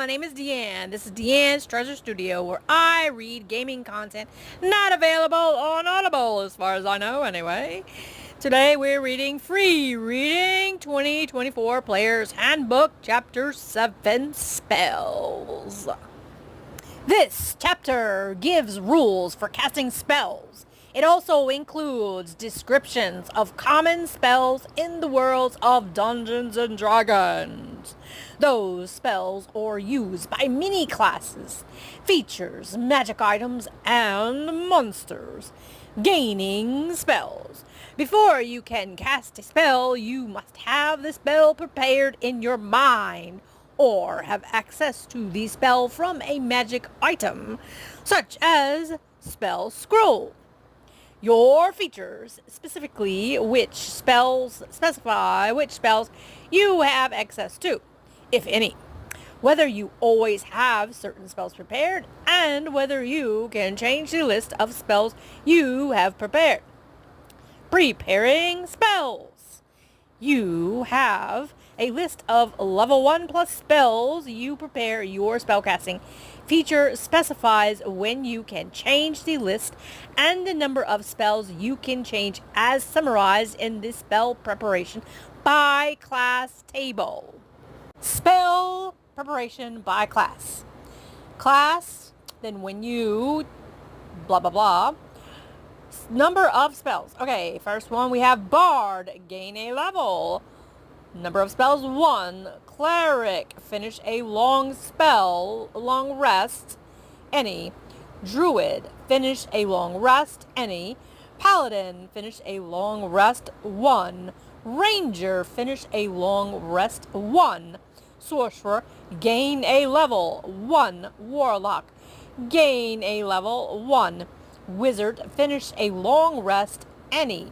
name is Deanne. This is Deanne's Treasure Studio, where I read gaming content not available on Audible, as far as I know anyway. Today we're reading Free Reading 2024 Player's Handbook, Chapter 7, Spells. This chapter gives rules for casting spells. It also includes descriptions of common spells in the worlds of Dungeons and Dragons. Those spells are used by many classes, features, magic items, and monsters. Gaining spells. Before you can cast a spell, you must have the spell prepared in your mind, or have access to the spell from a magic item, such as Spell Scroll. Your features specify which spells you have access to, if any, whether you always have certain spells prepared, and whether you can change the list of spells you have prepared. Preparing spells. You have a list of level 1 plus spells you prepare. Your spellcasting feature specifies when you can change the list and the number of spells you can change as summarized in the spell preparation by class table. Spell preparation by class. Class, then when you blah blah blah. Number of spells. Okay, first one we have Bard, gain a level. Number of spells 1. Cleric, finish a long rest, any. Druid, finish a long rest, any. Paladin, finish a long rest, 1. Ranger, finish a long rest, 1. Sorcerer, gain a level, 1. Warlock, gain a level, 1. Wizard, finish a long rest, any.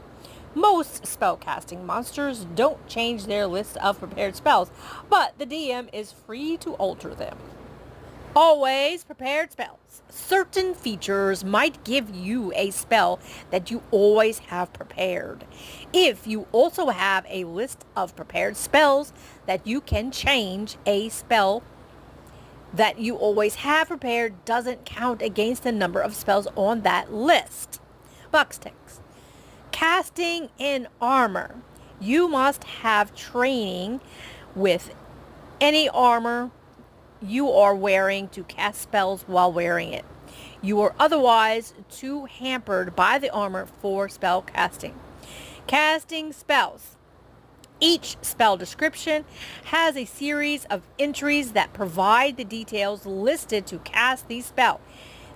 Most spellcasting monsters don't change their list of prepared spells, but the DM is free to alter them. Always prepared spells. Certain features might give you a spell that you always have prepared. If you also have a list of prepared spells that you can change, a spell that you always have prepared doesn't count against the number of spells on that list. Box text. Casting in armor. You must have training with any armor you are wearing to cast spells while wearing it. You are otherwise too hampered by the armor for spell casting. Casting spells. Each spell description has a series of entries that provide the details listed to cast the spell.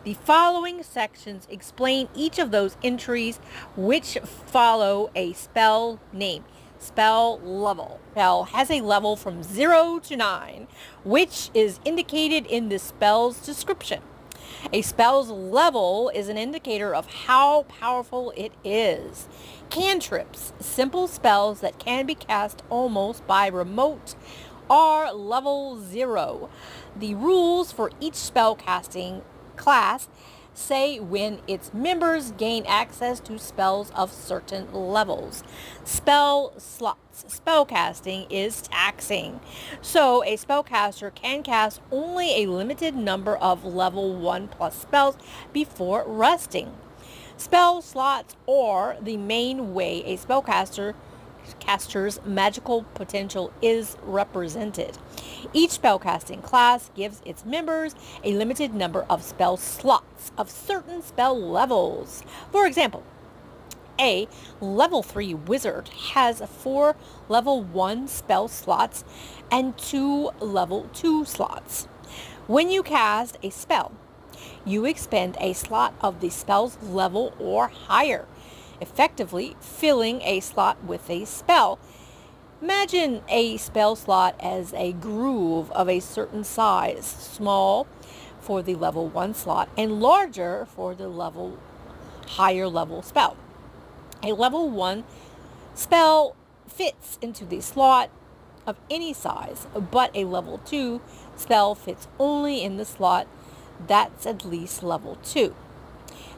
The following sections explain each of those entries, which follow a spell name. Spell level. Spell has a level from 0 to 9, which is indicated in the spell's description. A spell's level is an indicator of how powerful it is. Cantrips, simple spells that can be cast almost by remote, are level 0. The rules for each spell casting class say when its members gain access to spells of certain levels. Spell slots. Spellcasting is taxing, so a spellcaster can cast only a limited number of level 1 plus spells before resting. Spell slots are the main way a spellcaster's magical potential is represented. Each spellcasting class gives its members a limited number of spell slots of certain spell levels. For example, a level 3 wizard has 4 level 1 spell slots and 2 level 2 slots. When you cast a spell, you expend a slot of the spell's level or higher, effectively filling a slot with a spell. Imagine a spell slot as a groove of a certain size, small for the level 1 slot and larger for the higher level spell. A level 1 spell fits into the slot of any size, but a level 2 spell fits only in the slot that's at least level 2.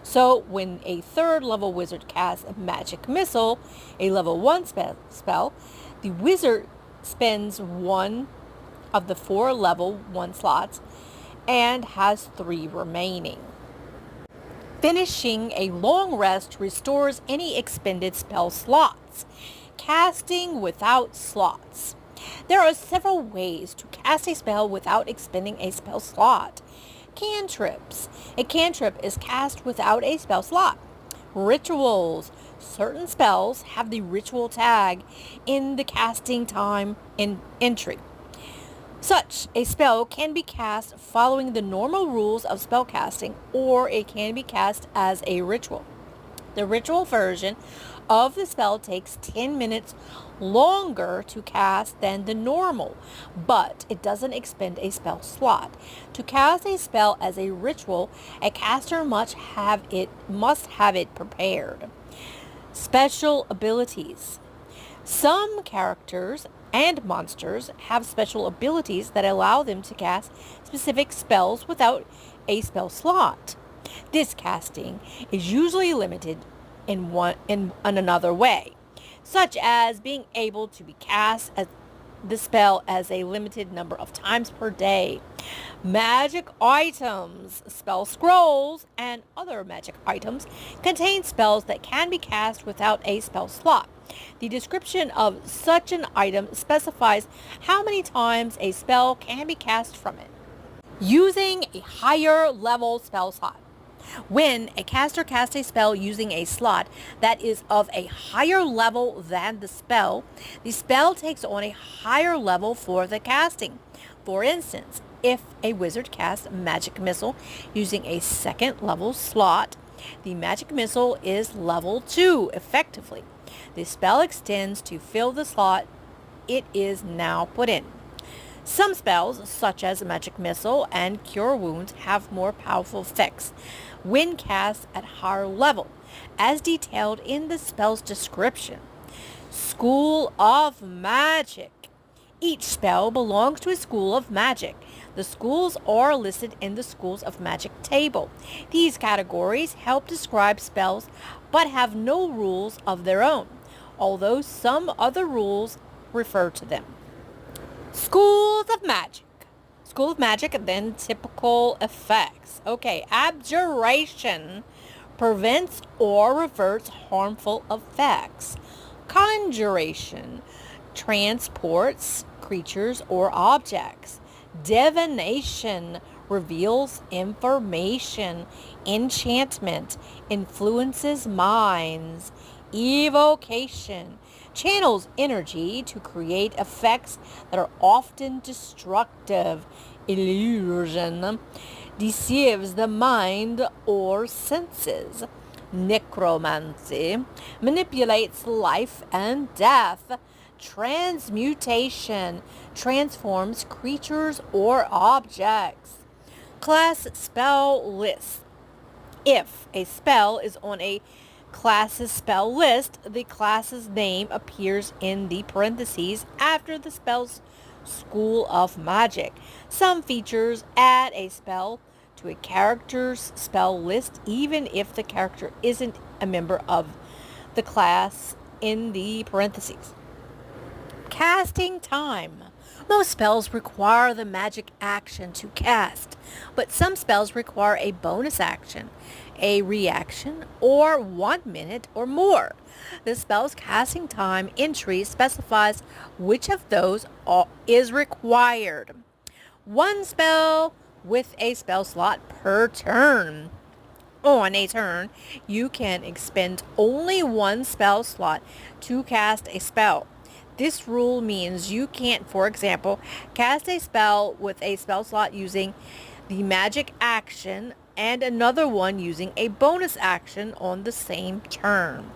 So when a 3rd level wizard casts a magic missile, a level 1 spell, the wizard spends 1 of the 4 level 1 slots and has 3 remaining. Finishing a long rest restores any expended spell slots. Casting without slots. There are several ways to cast a spell without expending a spell slot. Cantrips. A cantrip is cast without a spell slot. Rituals. Certain spells have the ritual tag in the casting time entry. Such a spell can be cast following the normal rules of spellcasting, or it can be cast as a ritual. The ritual version of the spell takes 10 minutes longer to cast than the normal, but it doesn't expend a spell slot. To cast a spell as a ritual, a caster must have it prepared. Special abilities. Some characters and monsters have special abilities that allow them to cast specific spells without a spell slot. This casting is usually limited in another way, such as being able to be cast as the spell as a limited number of times per day. Magic items, spell scrolls, and other magic items contain spells that can be cast without a spell slot. The description of such an item specifies how many times a spell can be cast from it. Using a higher level spell slot. When a caster casts a spell using a slot that is of a higher level than the spell takes on a higher level for the casting. For instance, if a wizard casts Magic Missile using a second level slot, the Magic Missile is level 2 effectively. The spell extends to fill the slot it is now put in. Some spells, such as Magic Missile and Cure Wounds, have more powerful effects when cast at higher level, as detailed in the spell's description. School of Magic. Each spell belongs to a school of magic. The schools are listed in the Schools of Magic table. These categories help describe spells but have no rules of their own, although some other rules refer to them. Schools of Magic. School of Magic, then typical effects. Okay, Abjuration prevents or reverts harmful effects. Conjuration transports creatures or objects. Divination reveals information. Enchantment influences minds. Evocation channels energy to create effects that are often destructive. Illusion deceives the mind or senses. Necromancy manipulates life and death. Transmutation transforms creatures or objects. Class spell list. If a spell is on a class's spell list, the class's name appears in the parentheses after the spell's School of Magic. Some features add a spell to a character's spell list even if the character isn't a member of the class in the parentheses. Casting time. Most spells require the magic action to cast, but some spells require a bonus action, a reaction, or 1 minute or more. The spell's casting time entry specifies which of those is required. 1 spell with a spell slot per turn. On a turn, you can expend only 1 spell slot to cast a spell. This rule means you can't, for example, cast a spell with a spell slot using the magic action and another one using a bonus action on the same turn.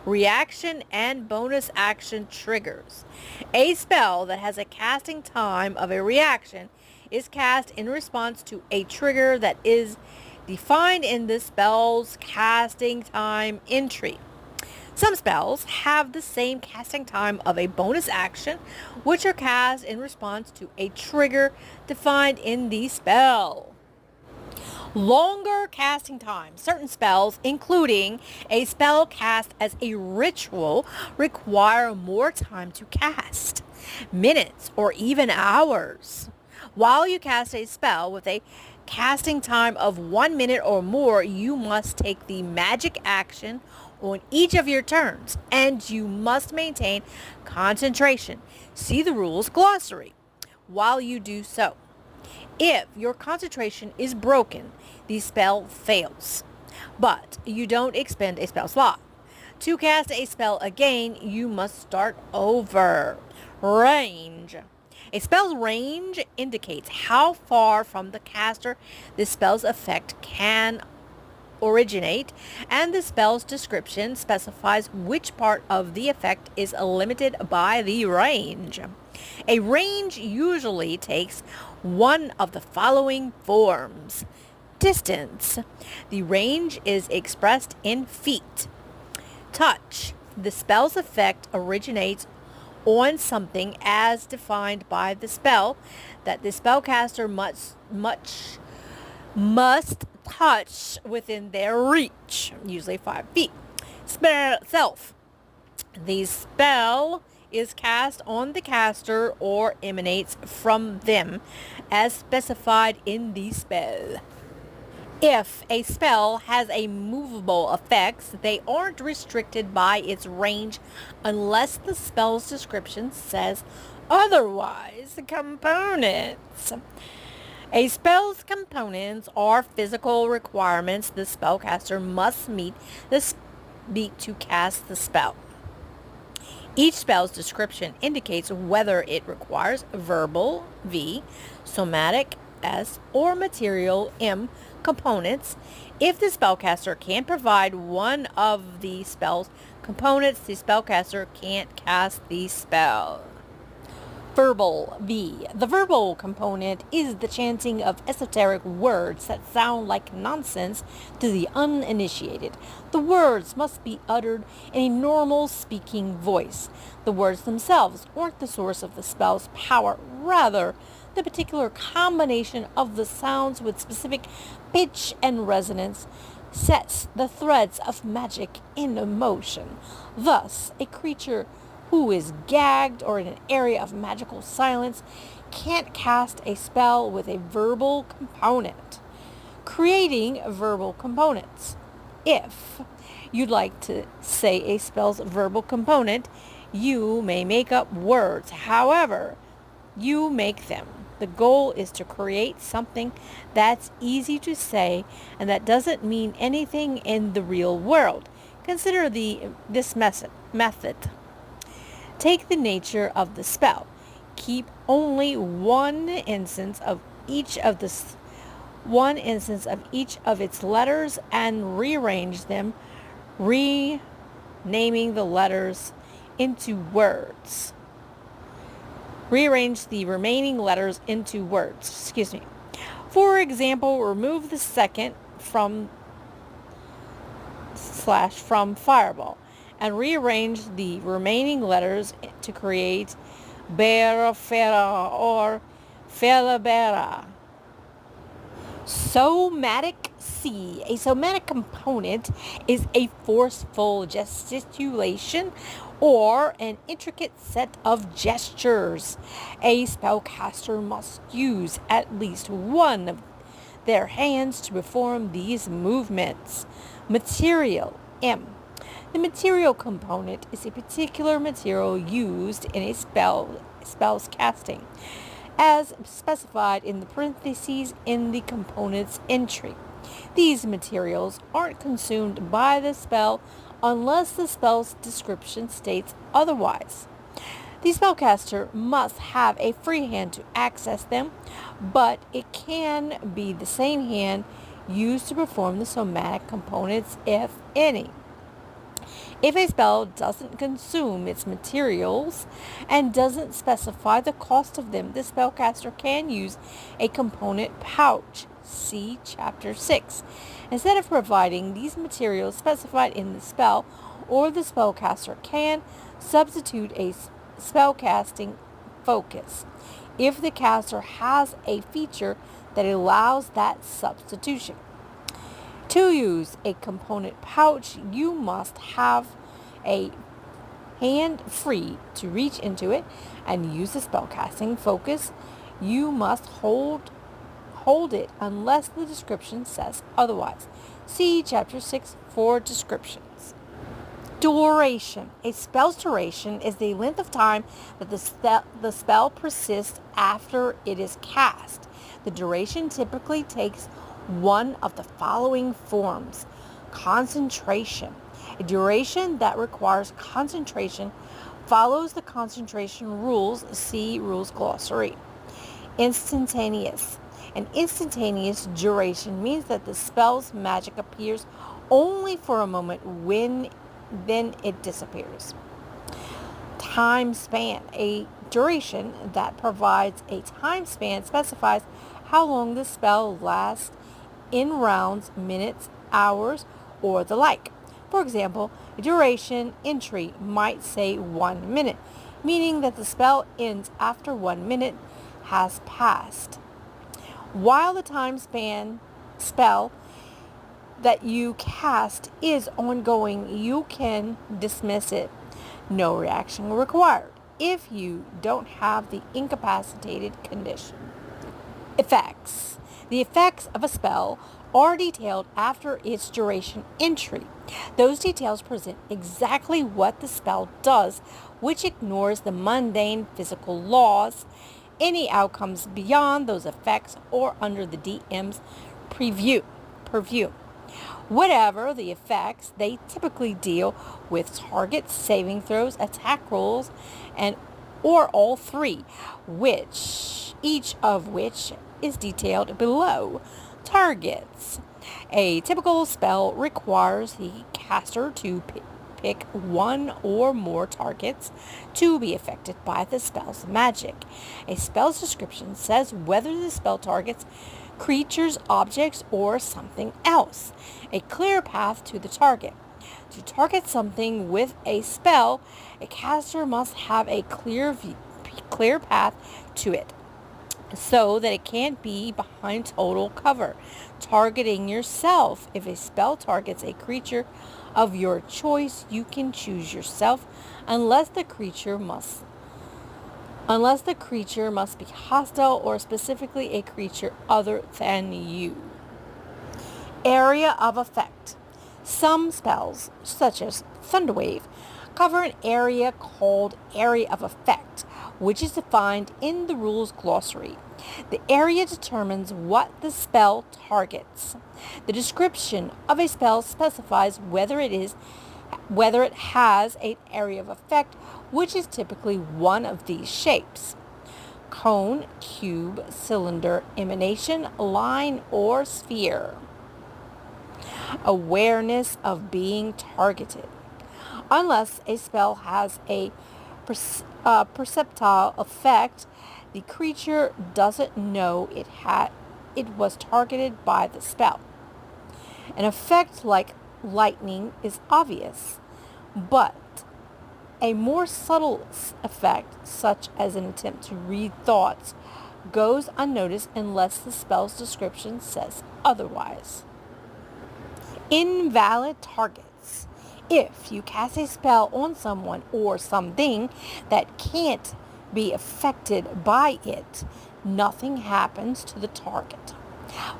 Reaction and bonus action triggers. A spell that has a casting time of a reaction is cast in response to a trigger that is defined in the spell's casting time entry. Some spells have the same casting time of a bonus action, which are cast in response to a trigger defined in the spell. Longer casting time. Certain spells, including a spell cast as a ritual, require more time to cast. Minutes or even hours. While you cast a spell with a casting time of 1 minute or more, you must take the magic action on each of your turns, and you must maintain concentration. See the rules glossary while you do so. If your concentration is broken, the spell fails, but you don't expend a spell slot. To cast a spell again, you must start over. Range. A spell's range indicates how far from the caster the spell's effect can originate, and the spell's description specifies which part of the effect is limited by the range. A range usually takes one of the following forms. Distance. The range is expressed in feet. Touch. The spell's effect originates on something as defined by the spell that the spellcaster must touch within their reach, usually 5 feet. Spell itself. The spell is cast on the caster or emanates from them as specified in the spell. If a spell has a movable effects, they aren't restricted by its range unless the spell's description says otherwise. Components. A spell's components are physical requirements the spellcaster must meet to cast the spell. Each spell's description indicates whether it requires verbal, V, somatic, S, or material, M, components. If the spellcaster can't provide one of the spell's components, the spellcaster can't cast the spell. Verbal, V. The verbal component is the chanting of esoteric words that sound like nonsense to the uninitiated. The words must be uttered in a normal speaking voice. The words themselves aren't the source of the spell's power, rather the particular combination of the sounds with specific pitch and resonance sets the threads of magic in motion. Thus, a creature who is gagged or in an area of magical silence can't cast a spell with a verbal component. Creating verbal components. If you'd like to say a spell's verbal component, you may make up words. However, you make them. The goal is to create something that's easy to say and that doesn't mean anything in the real world. Consider this method. Take the nature of the spell. Keep only one instance of each of its letters and rearrange them, renaming the letters into words. Rearrange the remaining letters into words. For example, remove the second from fireball and rearrange the remaining letters to create Berafera or Felabera. Somatic C. A somatic component is a forceful gesticulation or an intricate set of gestures. A spellcaster must use at least one of their hands to perform these movements. Material M. The material component is a particular material used in a spell's casting, as specified in the parentheses in the component's entry. These materials aren't consumed by the spell unless the spell's description states otherwise. The spellcaster must have a free hand to access them, but it can be the same hand used to perform the somatic components, if any. If a spell doesn't consume its materials and doesn't specify the cost of them, the spellcaster can use a component pouch. See Chapter 6. Instead of providing these materials specified in the spell, or the spellcaster can substitute a spellcasting focus. if the caster has a feature that allows that substitution. To use a component pouch, you must have a hand free to reach into it and use the spellcasting focus. You must hold it unless the description says otherwise. See Chapter 6 for descriptions. Duration. A spell's duration is the length of time that the spell persists after it is cast. The duration typically takes one of the following forms. Concentration. A duration that requires concentration follows the concentration rules. See Rules Glossary. Instantaneous. An instantaneous duration means that the spell's magic appears only for a moment then it disappears. Time span. A duration that provides a time span specifies how long the spell lasts in rounds, minutes, hours, or the like. For example, a duration entry might say 1 minute, meaning that the spell ends after 1 minute has passed. While the time span spell that you cast is ongoing, you can dismiss it. No reaction required if you don't have the incapacitated condition. Effects. The effects of a spell are detailed after its duration entry. Those details present exactly what the spell does, which ignores the mundane physical laws. Any outcomes beyond those effects or under the DM's purview. Whatever the effects, they typically deal with targets, saving throws, attack rolls, or all three, each of which is detailed below. Targets. A typical spell requires the caster to pick one or more targets to be affected by the spell's magic. A spell's description says whether the spell targets creatures, objects, or something else. A clear path to the target. To target something with a spell, a caster must have a clear path to it, so that it can't be behind total cover. Targeting yourself. If a spell targets a creature of your choice, you can choose yourself unless the creature must be hostile or specifically a creature other than you. Area of effect. Some spells, such as Thunderwave, cover an area called Area of Effect, which is defined in the Rules Glossary. The area determines what the spell targets. The description of a spell specifies whether it has an area of effect, which is typically one of these shapes: cone, cube, cylinder, emanation, line, or sphere. Awareness of being targeted. Unless a spell has a perceptile effect, the creature doesn't know it was targeted by the spell. An effect like lightning is obvious, but a more subtle effect, such as an attempt to read thoughts, goes unnoticed unless the spell's description says otherwise. Invalid targets. If you cast a spell on someone or something that can't be affected by it, nothing happens to the target.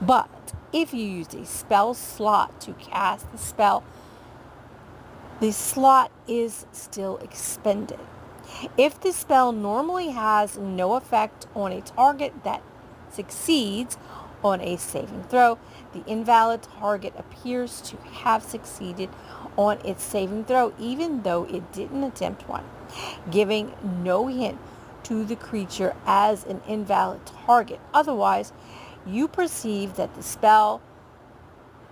But if you use a spell slot to cast the spell, the slot is still expended. If the spell normally has no effect on a target that succeeds on a saving throw, the invalid target appears to have succeeded on its saving throw even though it didn't attempt one, giving no hint to the creature as an invalid target. Otherwise, you perceive that the spell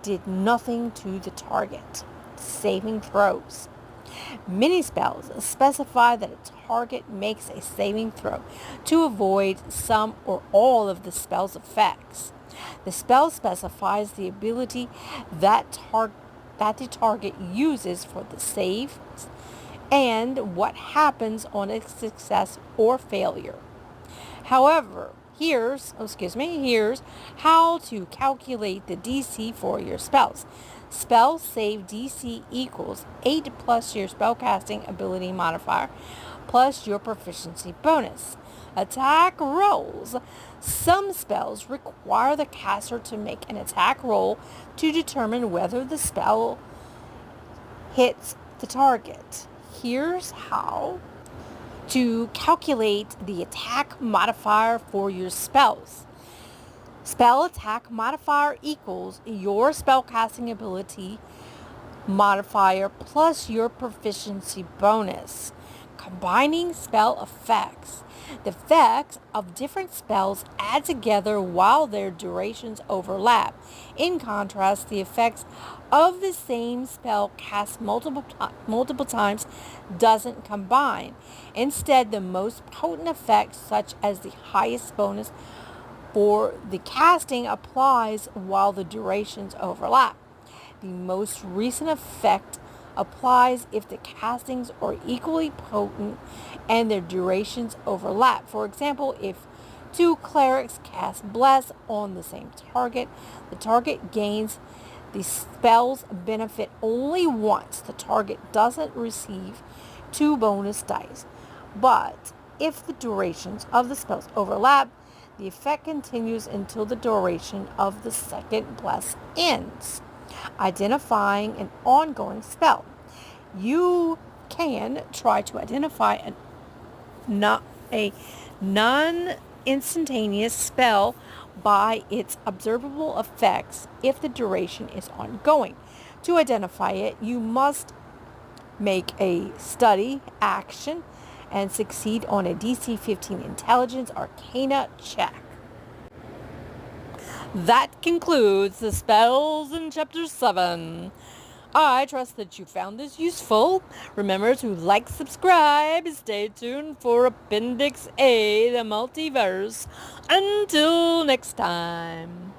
did nothing to the target. Saving throws. Many spells specify that a target makes a saving throw to avoid some or all of the spell's effects. The spell specifies the ability that the target uses for the save and what happens on a success or failure. However, here's how to calculate the DC for your spells. Spell save DC equals 8 plus your spellcasting ability modifier plus your proficiency bonus. Attack rolls. Some spells require the caster to make an attack roll to determine whether the spell hits the target. Here's how to calculate the attack modifier for your spells. Spell attack modifier equals your spellcasting ability modifier plus your proficiency bonus. Combining spell effects. The effects of different spells add together while their durations overlap. In contrast, the effects of the same spell cast multiple times doesn't combine. Instead, the most potent effect, such as the highest bonus for the casting, applies while the durations overlap. The most recent effect applies if the castings are equally potent and their durations overlap. For example, if two clerics cast Bless on the same target, the target gains the spell's benefit only once. The target doesn't receive 2 bonus dice. But if the durations of the spells overlap, the effect continues until the duration of the second Bless ends. Identifying an ongoing spell. You can try to identify a non-instantaneous spell by its observable effects if the duration is ongoing. To identify it, you must make a study action and succeed on a DC 15 Intelligence Arcana check. That concludes the spells in Chapter 7. I trust that you found this useful. Remember to like, subscribe, stay tuned for Appendix A, the Multiverse. Until next time.